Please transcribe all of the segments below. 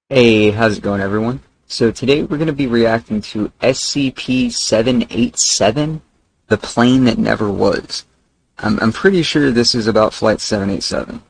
Hey, how's it going, everyone? So today we're going to be reacting to SCP-787, the plane that never was. I'm pretty sure this is about Flight 787.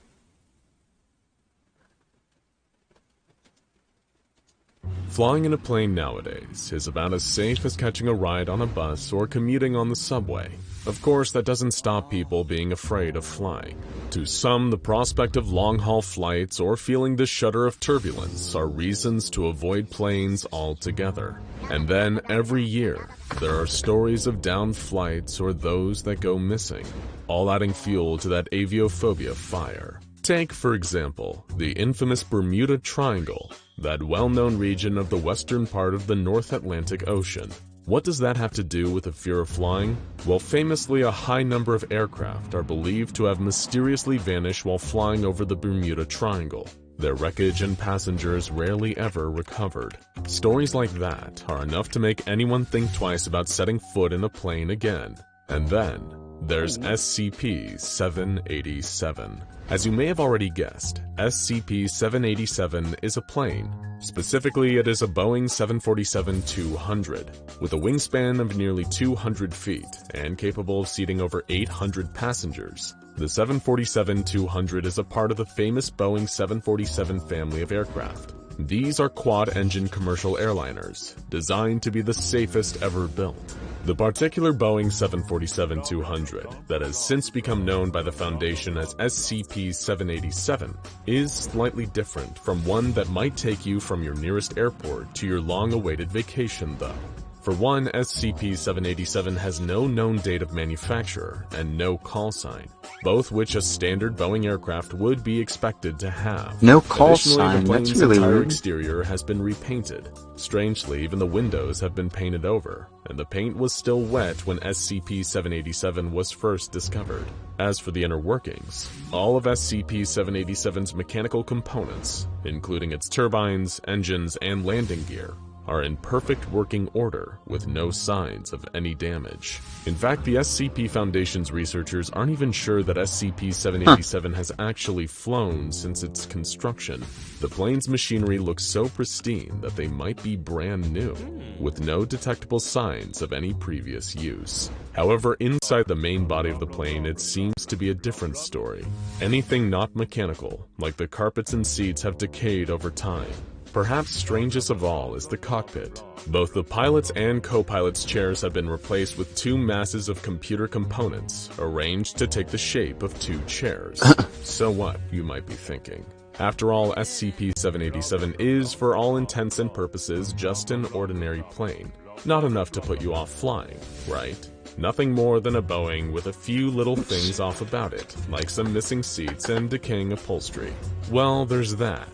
Flying in a plane nowadays is about as safe as catching a ride on a bus or commuting on the subway. Of course, that doesn't stop people being afraid of flying. To some, the prospect of long-haul flights or feeling the shudder of turbulence are reasons to avoid planes altogether. And then, every year, there are stories of downed flights or those that go missing, all adding fuel to that aviophobia fire. Take, for example, the infamous Bermuda Triangle, that well-known region of the western part of the North Atlantic Ocean. What does that have to do with the fear of flying? Well, famously, a high number of aircraft are believed to have mysteriously vanished while flying over the Bermuda Triangle. Their wreckage and passengers rarely ever recovered. Stories like that are enough to make anyone think twice about setting foot in a plane again. And then, there's SCP-787. As you may have already guessed, SCP-787 is a plane. Specifically, it is a Boeing 747-200, with a wingspan of nearly 200 feet and capable of seating over 800 passengers. The 747-200 is a part of the famous Boeing 747 family of aircraft. These are quad-engine commercial airliners, designed to be the safest ever built. The particular Boeing 747-200, that has since become known by the Foundation as SCP-787, is slightly different from one that might take you from your nearest airport to your long-awaited vacation, though. For one, SCP-787 has no known date of manufacture and no call sign, both which a standard Boeing aircraft would be expected to have. No call Additionally, sign, the plane's that's really entire weird. exterior has been repainted. Strangely, even the windows have been painted over, and the paint was still wet when SCP-787 was first discovered. As for the inner workings, all of SCP-787's mechanical components, including its turbines, engines, and landing gear, are in perfect working order with no signs of any damage. In fact, the SCP Foundation's researchers aren't even sure that SCP-787 has actually flown since its construction. The plane's machinery looks so pristine that they might be brand new, with no detectable signs of any previous use. However, inside the main body of the plane, it seems to be a different story. Anything not mechanical, like the carpets and seats, have decayed over time. Perhaps strangest of all is the cockpit. Both the pilot's and co-pilot's chairs have been replaced with two masses of computer components, arranged to take the shape of two chairs. So what, you might be thinking? After all, SCP-787 is, for all intents and purposes, just an ordinary plane. Not enough to put you off flying, right? Nothing more than a Boeing with a few little things off about it, like some missing seats and decaying upholstery. Well, there's that.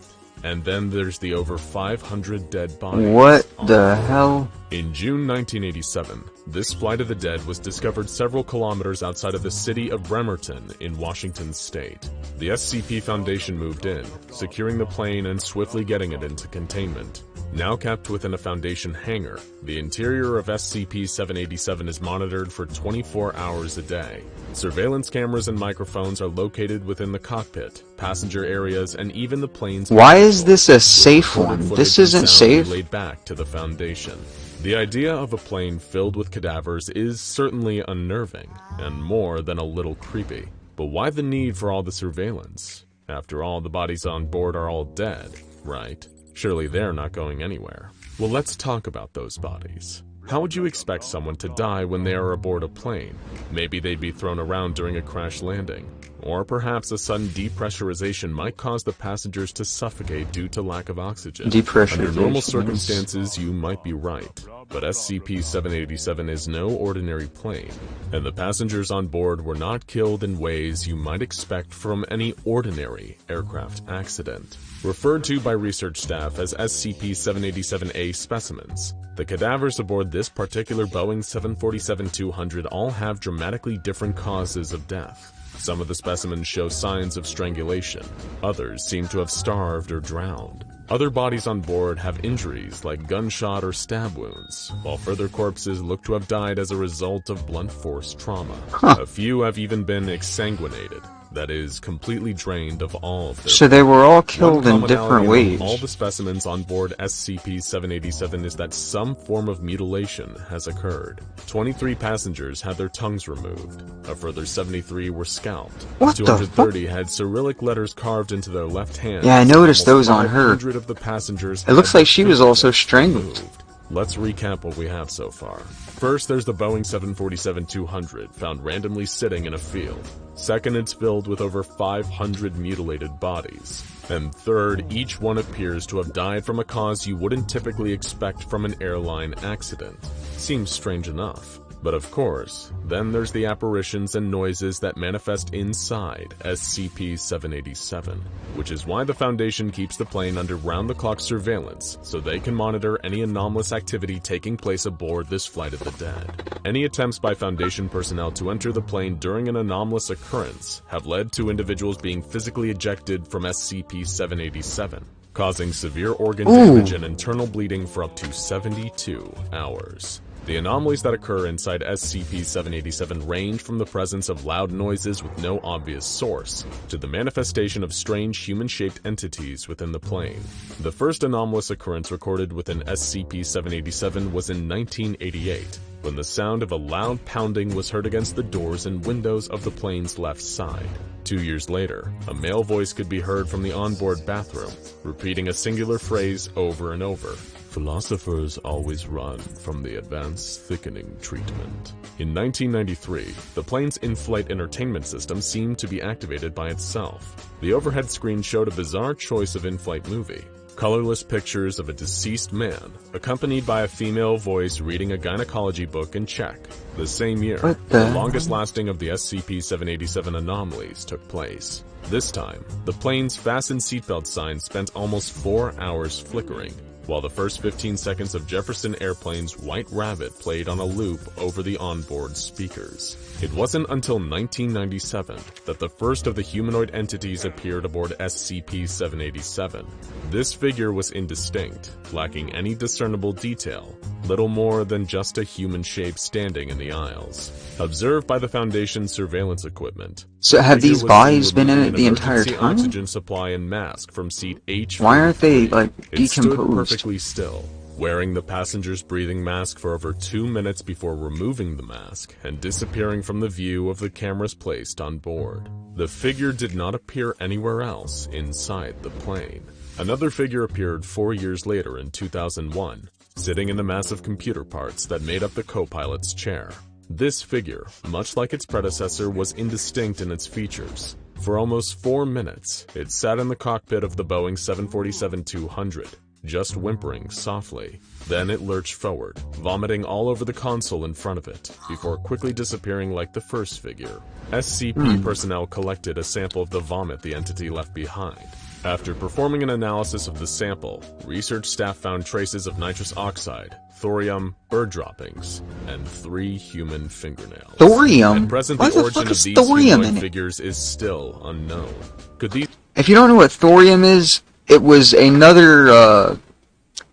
And then there's the over 500 dead bodies. What the hell? In June 1987, this flight of the dead was discovered several kilometers outside of the city of Bremerton in Washington state. The SCP Foundation moved in, securing the plane and swiftly getting it into containment. Now kept within a Foundation hangar, the interior of SCP-787 is monitored for 24 hours a day. Surveillance cameras and microphones are located within the cockpit, passenger areas, and even the plane's... Why is this a safe one? This isn't safe. ...laid back to the Foundation. The idea of a plane filled with cadavers is certainly unnerving, and more than a little creepy. But why the need for all the surveillance? After all, the bodies on board are all dead, right? Surely they're not going anywhere. Well, let's talk about those bodies. How would you expect someone to die when they are aboard a plane? Maybe they'd be thrown around during a crash landing. Or perhaps a sudden depressurization might cause the passengers to suffocate due to lack of oxygen. Under normal circumstances, you might be right. But SCP-787 is no ordinary plane, and the passengers on board were not killed in ways you might expect from any ordinary aircraft accident. Referred to by research staff as SCP-787A specimens, the cadavers aboard this particular Boeing 747-200 all have dramatically different causes of death. Some of the specimens show signs of strangulation, others seem to have starved or drowned. Other bodies on board have injuries like gunshot or stab wounds, while further corpses look to have died as a result of blunt force trauma. A few have even been exsanguinated. that is, completely drained of all of their... So they were all One killed in different commonality ways. among all the specimens on board SCP-787 is that some form of mutilation has occurred. 23 passengers had their tongues removed. A further 73 were scalped. What the 230 had Cyrillic letters carved into their left hand. Yeah, I noticed those on her. 500 of the passengers It looks had like she was also strangled. removed. Let's recap what we have so far. First, there's the Boeing 747-200, found randomly sitting in a field. Second, it's filled with over 500 mutilated bodies. And third, each one appears to have died from a cause you wouldn't typically expect from an airline accident. Seems strange enough. But of course, then there's the apparitions and noises that manifest inside SCP-787, which is why the Foundation keeps the plane under round-the-clock surveillance, so they can monitor any anomalous activity taking place aboard this flight of the dead. Any attempts by Foundation personnel to enter the plane during an anomalous occurrence have led to individuals being physically ejected from SCP-787, causing severe organ damage and internal bleeding for up to 72 hours. The anomalies that occur inside SCP-787 range from the presence of loud noises with no obvious source, to the manifestation of strange human-shaped entities within the plane. The first anomalous occurrence recorded within SCP-787 was in 1988, when the sound of a loud pounding was heard against the doors and windows of the plane's left side. 2 years later, a male voice could be heard from the onboard bathroom, repeating a singular phrase over and over. Philosophers always run from the advanced thickening treatment. In 1993, the plane's in-flight entertainment system seemed to be activated by itself. The overhead screen showed a bizarre choice of in-flight movie. Colorless pictures of a deceased man, accompanied by a female voice reading a gynecology book in Czech. The same year, the longest lasting of the SCP-787 anomalies took place. This time, the plane's fasten seatbelt sign spent almost 4 hours flickering, while the first 15 seconds of Jefferson Airplane's White Rabbit played on a loop over the onboard speakers. It wasn't until 1997 that the first of the humanoid entities appeared aboard SCP-787. This figure was indistinct, lacking any discernible detail, little more than just a human shape standing in the aisles. Observed by the Foundation's surveillance equipment. So have these bodies been in it the entire time? Oxygen supply and mask from seat H. Why aren't they, like, It stood decomposed? perfectly still, wearing the passenger's breathing mask for over 2 minutes before removing the mask and disappearing from the view of the cameras placed on board. The figure did not appear anywhere else inside the plane. Another figure appeared 4 years later in 2001, sitting in the massive computer parts that made up the co-pilot's chair. This figure, much like its predecessor, was indistinct in its features. For almost 4 minutes, it sat in the cockpit of the Boeing 747-200, just whimpering softly. Then it lurched forward, vomiting all over the console in front of it, before quickly disappearing like the first figure. SCP personnel collected a sample of the vomit the entity left behind. After performing an analysis of the sample, research staff found traces of nitrous oxide, thorium, bird droppings, and 3 human fingernails. Thorium? At present, Why the the origin fuck of is these thorium in humanoid it? figures is still unknown. Could these... If you don't know what thorium is, it was another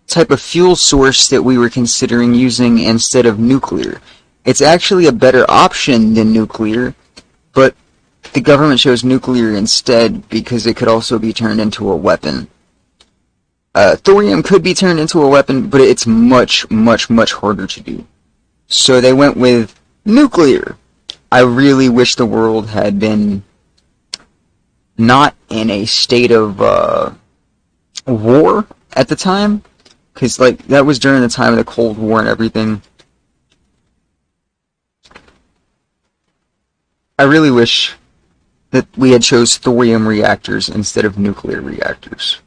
type of fuel source that we were considering using instead of nuclear. It's actually a better option than nuclear, but the government chose nuclear instead because it could also be turned into a weapon. Thorium could be turned into a weapon, but it's much, much, much harder to do. So they went with nuclear. I really wish the world had been not in a state of war at the time, because like that was during the time of the Cold War and everything. I really wish that we had chose thorium reactors instead of nuclear reactors.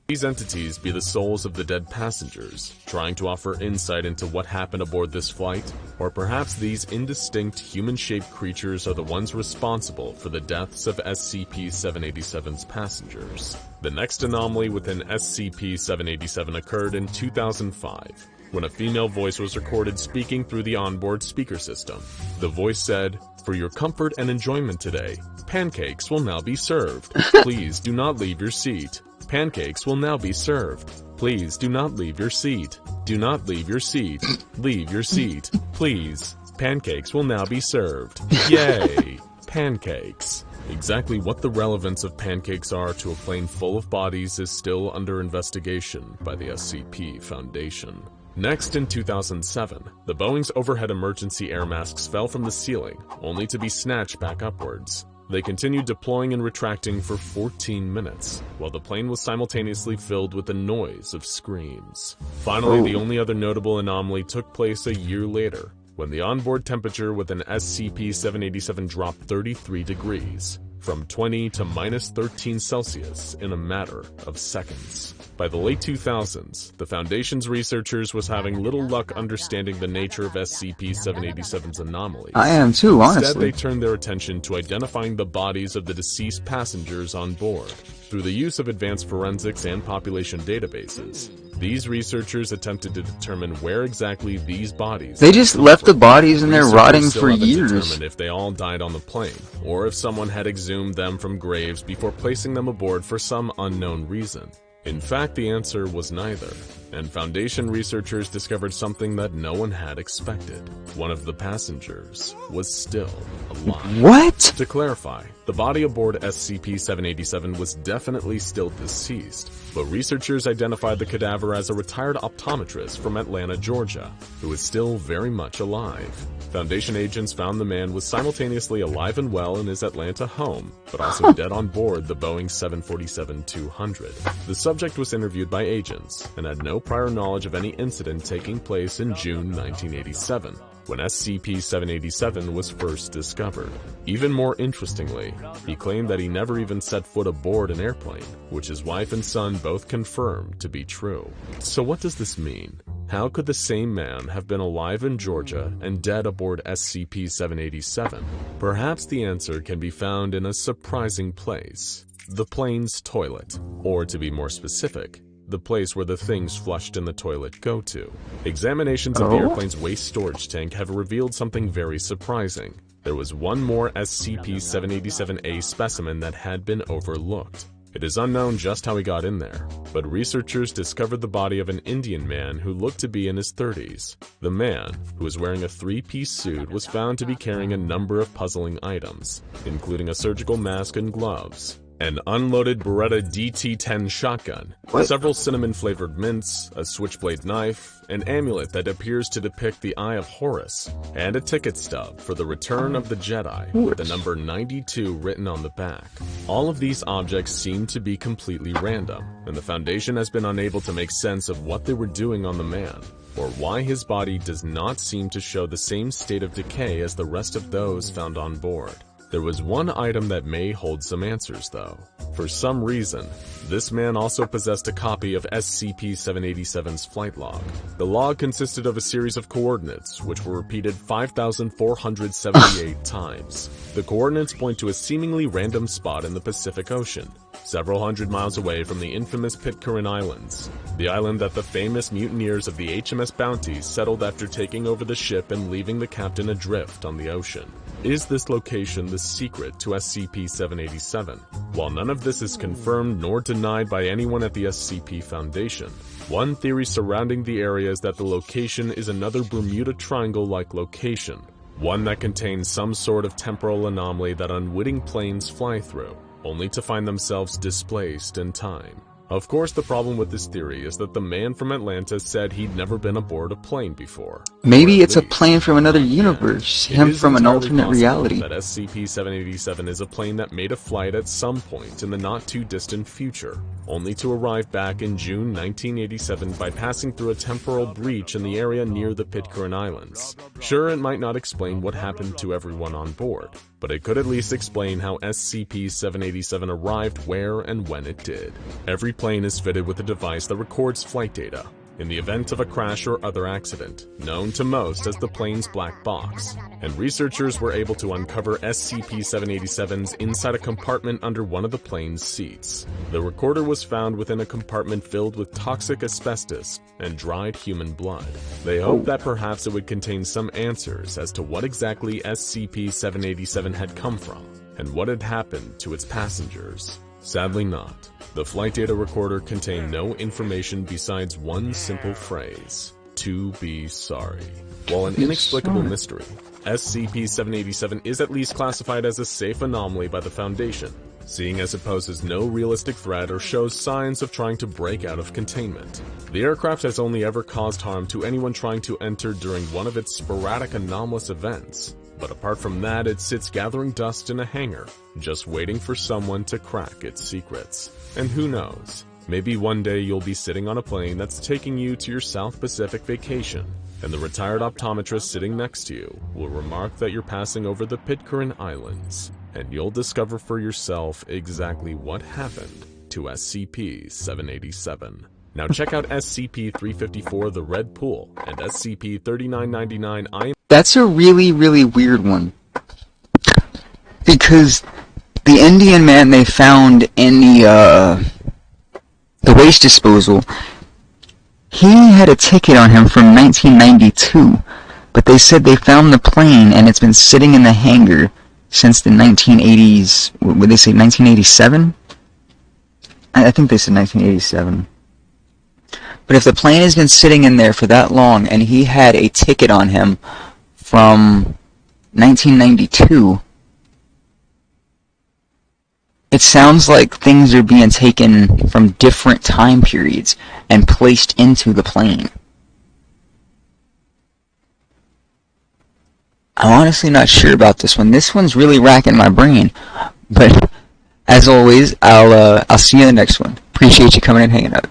These entities be the souls of the dead passengers, trying to offer insight into what happened aboard this flight? Or perhaps these indistinct human-shaped creatures are the ones responsible for the deaths of SCP-787's passengers. The next anomaly within SCP-787 occurred in 2005, when a female voice was recorded speaking through the onboard speaker system. The voice said, "For your comfort and enjoyment today, pancakes will now be served. Please do not leave your seat. Pancakes will now be served. Please do not leave your seat. Do not leave your seat. Leave your seat, please. Pancakes will now be served. Yay! Pancakes. Exactly what the relevance of pancakes are to a plane full of bodies is still under investigation by the SCP Foundation. Next, in 2007, the Boeing's overhead emergency air masks fell from the ceiling, only to be snatched back upwards. They continued deploying and retracting for 14 minutes, while the plane was simultaneously filled with the noise of screams. Finally, the only other notable anomaly took place a year later, when the onboard temperature with an SCP-787 dropped 33 degrees, from 20 to minus 13 Celsius in a matter of seconds. By the late 2000s, the Foundation's researchers was having little luck understanding the nature of SCP-787's anomalies. I am too, honestly. Instead, they turned their attention to identifying the bodies of the deceased passengers on board. Through the use of advanced forensics and population databases, these researchers attempted to determine where exactly these bodies... They just left the bodies and they're rotting for years. Determined if they all died on the plane, or if someone had exhumed them from graves before placing them aboard for some unknown reason. In fact, the answer was neither, and Foundation researchers discovered something that no one had expected. One of the passengers was still alive. What? To clarify, the body aboard SCP-787 was definitely still deceased, but researchers identified the cadaver as a retired optometrist from Atlanta, Georgia, who is still very much alive. Foundation agents found the man was simultaneously alive and well in his Atlanta home, but also dead on board the Boeing 747-200. The subject was interviewed by agents and had no prior knowledge of any incident taking place in June 1987, when SCP-787 was first discovered. Even more interestingly, he claimed that he never even set foot aboard an airplane, which his wife and son both confirmed to be true. So what does this mean? How could the same man have been alive in Georgia and dead aboard SCP-787? Perhaps the answer can be found in a surprising place: the plane's toilet, or to be more specific, the place where the things flushed in the toilet go to. Examinations of the airplane's waste storage tank have revealed something very surprising. There was one more SCP-787-A specimen that had been overlooked. It is unknown just how he got in there, but researchers discovered the body of an Indian man who looked to be in his 30s. The man, who was wearing a three-piece suit, was found to be carrying a number of puzzling items, including a surgical mask and gloves, an unloaded Beretta DT-10 shotgun, several cinnamon-flavored mints, a switchblade knife, an amulet that appears to depict the Eye of Horus, and a ticket stub for the Return of the Jedi with the number 92 written on the back. All of these objects seem to be completely random, and the Foundation has been unable to make sense of what they were doing on the man, or why his body does not seem to show the same state of decay as the rest of those found on board. There was one item that may hold some answers, though. For some reason, this man also possessed a copy of SCP-787's flight log. The log consisted of a series of coordinates, which were repeated 5,478 times. The coordinates point to a seemingly random spot in the Pacific Ocean, several hundred miles away from the infamous Pitcairn Islands, the island that the famous mutineers of the HMS Bounty settled after taking over the ship and leaving the captain adrift on the ocean. Is this location the secret to SCP-787? While none of this is confirmed nor denied by anyone at the SCP Foundation, one theory surrounding the area is that the location is another Bermuda Triangle-like location, one that contains some sort of temporal anomaly that unwitting planes fly through, only to find themselves displaced in time. Of course, the problem with this theory is that the man from Atlanta said he'd never been aboard a plane before. Maybe it's a plane from another universe, him from an alternate reality. That SCP-787 is a plane that made a flight at some point in the not-too-distant future, only to arrive back in June 1987 by passing through a temporal breach in the area near the Pitcairn Islands. Sure, it might not explain what happened to everyone on board, but it could at least explain how SCP-787 arrived where and when it did. Every plane is fitted with a device that records flight data in the event of a crash or other accident, known to most as the plane's black box, and researchers were able to uncover SCP-787's inside a compartment under one of the plane's seats. The recorder was found within a compartment filled with toxic asbestos and dried human blood. They hoped that perhaps it would contain some answers as to what exactly SCP-787 had come from, and what had happened to its passengers. Sadly not. The flight data recorder contained no information besides one simple phrase: to be sorry. While an inexplicable mystery, SCP-787 is at least classified as a safe anomaly by the Foundation, seeing as it poses no realistic threat or shows signs of trying to break out of containment. The aircraft has only ever caused harm to anyone trying to enter during one of its sporadic anomalous events, but apart from that, it sits gathering dust in a hangar, just waiting for someone to crack its secrets. And who knows, maybe one day you'll be sitting on a plane that's taking you to your South Pacific vacation, and the retired optometrist sitting next to you will remark that you're passing over the Pitcairn Islands, and you'll discover for yourself exactly what happened to SCP-787. Now check out SCP-354 The Red Pool and SCP-3999 I. That's a really, really weird one. Because the Indian man they found in the waste disposal, he had a ticket on him from 1992, but they said they found the plane and it's been sitting in the hangar since the 1980s. Would they say 1987? I think they said 1987. But if the plane has been sitting in there for that long and he had a ticket on him from 1992, it sounds like things are being taken from different time periods and placed into the plane. I'm honestly not sure about this one. This one's really racking my brain. But as always, I'll see you in the next one. Appreciate you coming and hanging out.